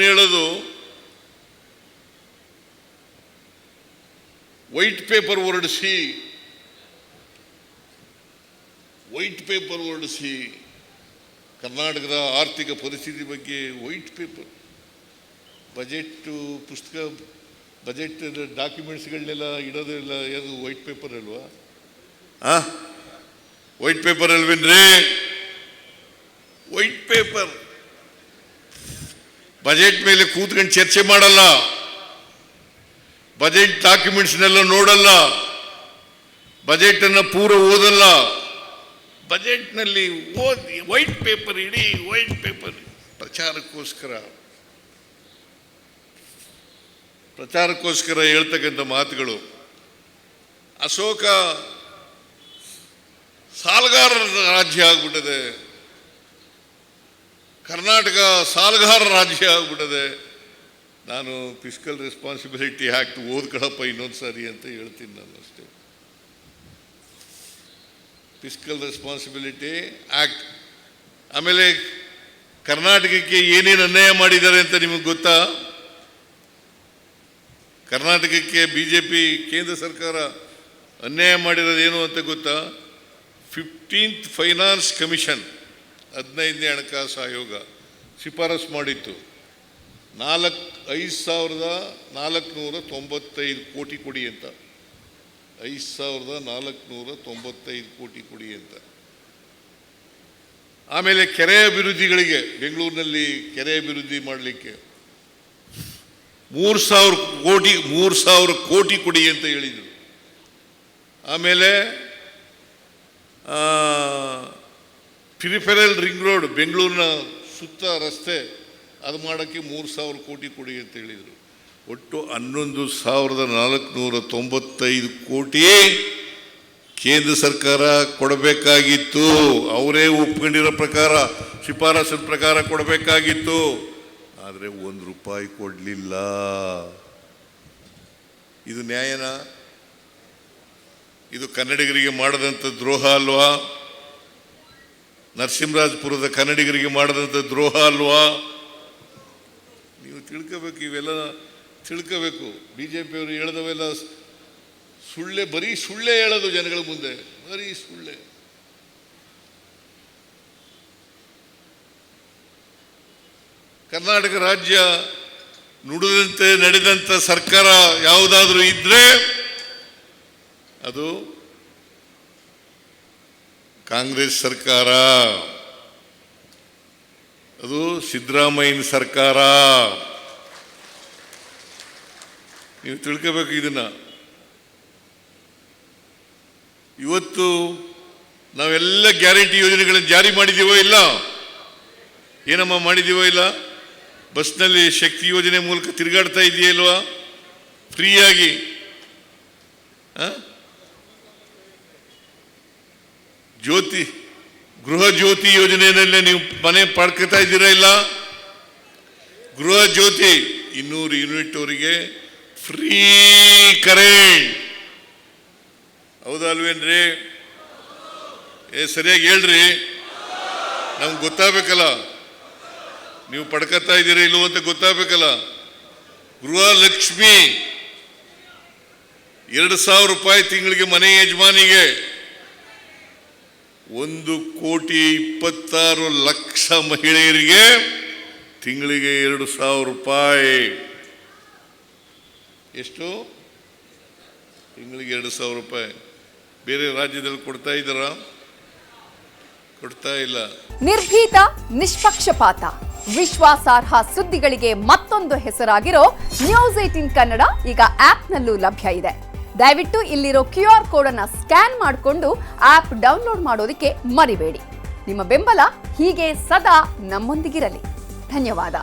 ಅವನು ಹೇಳೋದು white paper ಹೊರಡಿಸಿ ಕರ್ನಾಟಕದ ಆರ್ಥಿಕ ಪರಿಸ್ಥಿತಿ ಬಗ್ಗೆ ವೈಟ್ ಪೇಪರ್, ಬಜೆಟ್ ಪುಸ್ತಕ, ಬಜೆಟ್ ಡಾಕ್ಯುಮೆಂಟ್ಸ್ಗಳನ್ನೆಲ್ಲ ಇಡೋದಿಲ್ಲ. ಯಾವುದು ವೈಟ್ ಪೇಪರ್ ಅಲ್ವಾ? White paper ಅಲ್ವೇನ್ರಿ? White paper. Budget ಮೇಲೆ ಕೂತ್ಕೊಂಡು ಚರ್ಚೆ ಮಾಡಲ್ಲ, ಬಜೆಟ್ ಡಾಕ್ಯುಮೆಂಟ್ಸ್ನೆಲ್ಲ ನೋಡಲ್ಲ, ಬಜೆಟ್ ಅನ್ನ ಪೂರ ಓದಲ್ಲ. ಬಜೆಟ್ನಲ್ಲಿ ಓದಿ ವೈಟ್ ಪೇಪರ್ ಇಡೀ ವೈಟ್ ಪೇಪರ್ ಪ್ರಚಾರಕ್ಕೋಸ್ಕರ ಹೇಳ್ತಕ್ಕಂಥ ಮಾತುಗಳು. ಅಶೋಕ ಸಾಲಗಾರರ ರಾಜ್ಯ ಆಗ್ಬಿಟ್ಟದೆ, ಕರ್ನಾಟಕ ಸಾಲಗಾರ ರಾಜ್ಯ ಆಗ್ಬಿಟ್ಟದೆ. ನಾನು ಫಿಸ್ಕಲ್ ರೆಸ್ಪಾನ್ಸಿಬಿಲಿಟಿ ಆ್ಯಕ್ಟ್ ಓದ್ಕೊಳಪ್ಪ ಇನ್ನೊಂದು ಸಾರಿ ಅಂತ ಹೇಳ್ತೀನಿ ನಾನು ಅಷ್ಟೇ. Fiscal responsibility act. ಆಮೇಲೆ ಕರ್ನಾಟಕಕ್ಕೆ ಏನೇನು ಅನ್ಯಾಯ ಮಾಡಿದ್ದಾರೆ ಅಂತ ನಿಮಗೆ ಗೊತ್ತಾ? ಕರ್ನಾಟಕಕ್ಕೆ BJP ಕೇಂದ್ರ ಸರ್ಕಾರ ಅನ್ಯಾಯ ಮಾಡಿರೋದೇನು ಅಂತ ಗೊತ್ತಾ? 15th ಫೈನಾನ್ಸ್ ಕಮಿಷನ್, 15ನೇ ಹಣಕಾಸು ಆಯೋಗ ಶಿಫಾರಸು ಮಾಡಿತ್ತು 5,495 ಕೋಟಿ ಕೊಡಿ ಅಂತ. 5,495 ಕೋಟಿ ಕೊಡಿ ಅಂತ. ಆಮೇಲೆ ಕೆರೆ ಅಭಿವೃದ್ಧಿಗಳಿಗೆ, ಬೆಂಗಳೂರಿನಲ್ಲಿ ಕೆರೆ ಅಭಿವೃದ್ಧಿ ಮಾಡಲಿಕ್ಕೆ 3,000 ಕೋಟಿ ಕೊಡಿ ಅಂತ ಹೇಳಿದರು. ಆಮೇಲೆ ಪೆರಿಫೆರಲ್ ರಿಂಗ್ ರೋಡ್, ಬೆಂಗಳೂರಿನ ಸುತ್ತ ರಸ್ತೆ ಅದು ಮಾಡೋಕ್ಕೆ 3,000 ಕೋಟಿ ಕೊಡಿ ಅಂತ ಹೇಳಿದರು. ಒಟ್ಟು 11,495 ಕೋಟಿ ಕೇಂದ್ರ ಸರ್ಕಾರ ಕೊಡಬೇಕಾಗಿತ್ತು. ಅವರೇ ಒಪ್ಕೊಂಡಿರೋ ಪ್ರಕಾರ, ಶಿಫಾರಸಿನ ಪ್ರಕಾರ ಕೊಡಬೇಕಾಗಿತ್ತು. ಆದರೆ ₹1 ಕೊಡಲಿಲ್ಲ. ಇದು ನ್ಯಾಯನಾ? ಇದು ಕನ್ನಡಿಗರಿಗೆ ಮಾಡದಂಥ ದ್ರೋಹ ಅಲ್ವಾ? ನರಸಿಂಹರಾಜಪುರದ ಕನ್ನಡಿಗರಿಗೆ ಮಾಡದಂಥ ದ್ರೋಹ ಅಲ್ವಾ? ನೀವು ತಿಳ್ಕೋಬೇಕು, ಇವೆಲ್ಲ ತಿಳ್ಕೋಬೇಕು. BJPಯವರು ಹೇಳದವೆಲ್ಲ ಸುಳ್ಳೆ, ಬರೀ ಸುಳ್ಳೆ ಹೇಳೋದು ಜನಗಳ ಮುಂದೆ, ಬರೀ ಸುಳ್ಳೆ. ಕರ್ನಾಟಕ ರಾಜ್ಯ ನುಡಿದಂತೆ ನಡೆದಂಥ ಸರ್ಕಾರ ಯಾವುದಾದ್ರೂ ಇದ್ರೆ ಅದು ಕಾಂಗ್ರೆಸ್ ಸರ್ಕಾರ, ಅದು ಸಿದ್ದರಾಮಯ್ಯನ ಸರ್ಕಾರ. ನೀವು ತಿಳ್ಕೋಬೇಕು ಇದನ್ನ. ಇವತ್ತು ನಾವೆಲ್ಲ ಗ್ಯಾರಂಟಿ ಯೋಜನೆಗಳನ್ನು ಜಾರಿ ಮಾಡಿದ್ದೀವೋ ಇಲ್ಲ? ಏನಮ್ಮ ಮಾಡಿದ್ದೀವೋ ಇಲ್ಲ? ಬಸ್ನಲ್ಲಿ ಶಕ್ತಿ ಯೋಜನೆ ಮೂಲಕ ತಿರುಗಾಡ್ತಾ ಇದೆಯಲ್ವಾ ಫ್ರೀಯಾಗಿ? ಗೃಹ ಜ್ಯೋತಿ ಯೋಜನೆಯಲ್ಲೇ ನೀವು ಮನೆ ಪಡ್ಕೊತಾ ಇದ್ದೀರಾ ಇಲ್ಲ? ಗೃಹ ಜ್ಯೋತಿ 200 ಯೂನಿಟ್ ಅವರಿಗೆ ಫ್ರೀ ಕರೆಂಟ್. ಹೌದಾ ಅಲ್ವೇನ್ರಿ? ಸರಿಯಾಗಿ ಹೇಳ್ರಿ, ನಮ್ಗೆ ಗೊತ್ತಾಗಬೇಕಲ್ಲ, ನೀವು ಪಡ್ಕೊತಾ ಇದ್ದೀರಾ ಇಲ್ಲವೋ ಅಂತ ಗೊತ್ತಾಗಬೇಕಲ್ಲ. ಗೃಹ ಲಕ್ಷ್ಮಿ ₹2,000 ತಿಂಗಳಿಗೆ ಮನೆ ಯಜಮಾನಿಗೆ, 1,26,00,000 ಮಹಿಳೆಯರಿಗೆ ತಿಂಗಳಿಗೆ ₹2,000. ಎಷ್ಟು? ತಿಂಗಳಿಗೆ ₹2,000. ಬೇರೆ ರಾಜ್ಯದಲ್ಲಿ ಕೊಡ್ತಾ ಇದ್ದಾರಾ? ಕೊಡ್ತಾ ಇಲ್ಲ. ನಿರ್ಭೀತ, ನಿಷ್ಪಕ್ಷಪಾತ, ವಿಶ್ವಾಸಾರ್ಹ ಸುದ್ದಿಗಳಿಗೆ ಮತ್ತೊಂದು ಹೆಸರಾಗಿರೋ ನ್ಯೂಸ್ 18 ಕನ್ನಡ ಈಗ ಆಪ್ನಲ್ಲೂ ಲಭ್ಯ ಇದೆ. ದಯವಿಟ್ಟು ಇಲ್ಲಿರೋ QR ಕೋಡ್ ಅನ್ನು ಸ್ಕ್ಯಾನ್ ಮಾಡಿಕೊಂಡು ಆಪ್ ಡೌನ್ಲೋಡ್ ಮಾಡೋದಕ್ಕೆ ಮರಿಬೇಡಿ. ನಿಮ್ಮ ಬೆಂಬಲ ಹೀಗೆ ಸದಾ ನಮ್ಮೊಂದಿಗಿರಲಿ. ಧನ್ಯವಾದ.